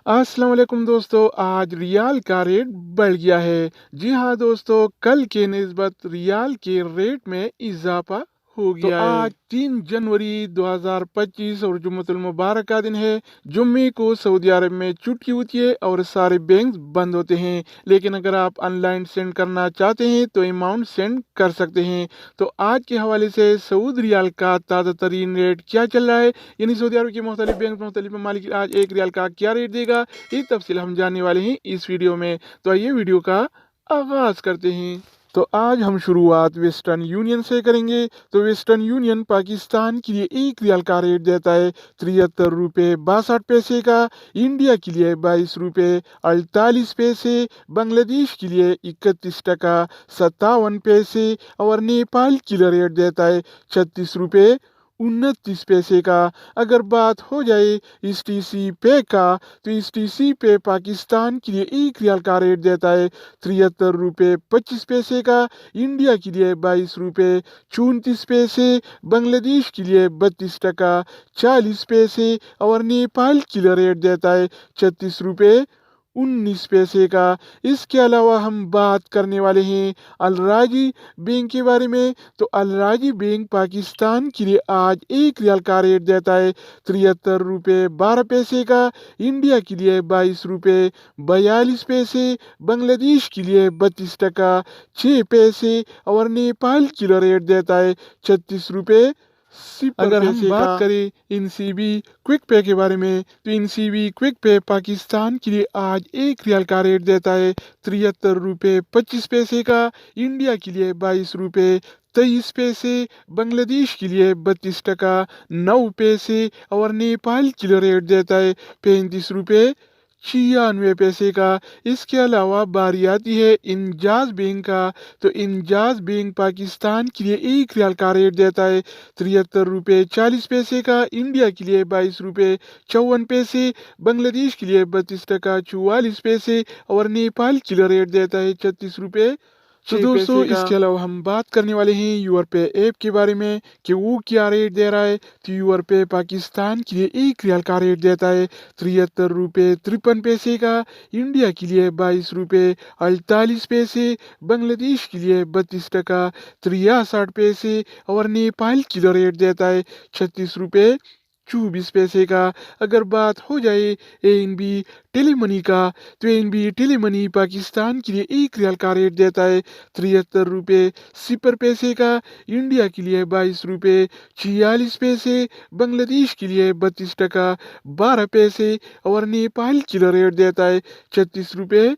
अस्सलाम वालेकुम दोस्तों, आज रियाल का रेट बढ़ गया है। जी हाँ दोस्तों, कल के निस्बत रियाल के रेट में इजाफा हो गया है। आज 3 जनवरी 2025 और जुम्मतुल मुबारक का दिन है। जुम्मे को सऊदी अरब में छुट्टी होती है और सारे बैंक बंद होते हैं। लेकिन अगर आप ऑनलाइन सेंड करना चाहते हैं तो अमाउंट सेंड कर सकते हैं। तो आज के हवाले से सऊदी रियाल का ताज़ा तरीन रेट क्या चल रहा है, यानी सऊदी अरब के मुख्तलिफ बैंक मुख्तलिफ ममालिक आज एक रियाल का क्या रेट देगा, ये तफसील हम जानने वाले हैं इस वीडियो में। तो आइए वीडियो का आगाज करते हैं। तो आज हम शुरुआत वेस्टर्न यूनियन से करेंगे। तो वेस्टर्न यूनियन पाकिस्तान के लिए एक रियाल का रेट देता है 73 रुपये 62 पैसे का, इंडिया के लिए 22 रुपये 48 पैसे, बांग्लादेश के लिए 31 टका 57 पैसे और नेपाल के लिए रेट देता है 36 रुपये 29 पैसे का। अगर बात हो जाए STC पे का, तो STC पे पाकिस्तान के लिए एक रियाल का रेट देता है 73 रुपये 25 पैसे का, इंडिया के लिए 22 रुपये 34 पैसे, बांग्लादेश के लिए 32 टका 40 पैसे और नेपाल के लिए रेट देता है 36 रुपये 19 पैसे का। इसके अलावा हम बात करने वाले हैं अल राजी बैंक के बारे में। तो अल राजी बैंक पाकिस्तान के लिए आज एक रियाल का रेट देता है 73 रुपये 12 पैसे का, इंडिया के लिए 22 रुपये 42 पैसे, बांग्लादेश के लिए 32 टका 6 पैसे और नेपाल के लिए रेट देता है 36 रुपये। अगर हम बात करें NCB क्विक पे के बारे में, तो NCB क्विक पे पाकिस्तान के लिए आज एक रियाल का रेट देता है 73 रुपये 25 पैसे का, इंडिया के लिए 22 रुपये 23 पैसे, बांग्लादेश के लिए 32 टका 9 पैसे और नेपाल के लिए रेट देता है 35 रुपये 96 पैसे का। इसके अलावा बारी आती है इंजाज बैंक का। तो इंजाज बैंक पाकिस्तान के लिए एक रियाल का रेट देता है 73 रुपये 40 पैसे का, इंडिया के लिए 22 रुपये 54 पैसे, बांग्लादेश के लिए 32 टका 44 पैसे और नेपाल के लिए रेट देता है 36 रुपये। तो दोस्तों, इसके अलावा हम बात करने वाले हैं यूर पे ऐप के बारे में कि वो क्या रेट दे रहा है। तो यूर पे पाकिस्तान के लिए एक रियाल का रेट देता है 73 रुपये 53 पैसे का, इंडिया के लिए 22 रुपये 48 पैसे, बांग्लादेश के लिए 32 टका 63 पैसे और नेपाल के लिए रेट देता है 36 रुपये 24 पैसे का। अगर बात हो जाए ANB टेलीमनी का, तो ANB टेलीमनी पाकिस्तान के लिए एक रियाल का रेट देता है 73 रुपये 0 पैसे का, इंडिया के लिए 22 रुपये 46 पैसे, बांग्लादेश के लिए 32 टका 12 पैसे और नेपाल के लिए रेट देता है 36 रुपये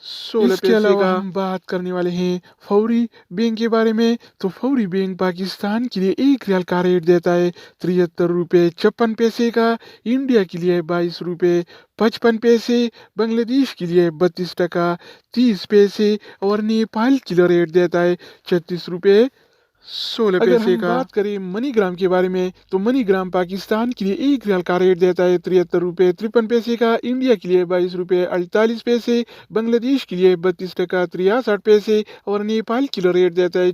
16 पैसे। इसके अलावा हम बात करने वाले हैं फौरी बैंक के बारे में। तो फौरी बैंक पाकिस्तान के लिए एक रियाल का रेट देता है 73 रुपये 56 पैसे का, इंडिया के लिए 22 रुपये 55 पैसे, बांग्लादेश के लिए 32 टका 30 पैसे और नेपाल के लिए रेट देता है 36 रुपये 16 पैसे का। बात करें मनीग्राम के बारे में, तो मनीग्राम पाकिस्तान के लिए एक रियाल का रेट देता है 73 रुपये 53 पैसे का, इंडिया के लिए 22 रुपये 48 पैसे, बांग्लादेश के लिए 32 टका 63 पैसे और नेपाल के लिए रेट देता है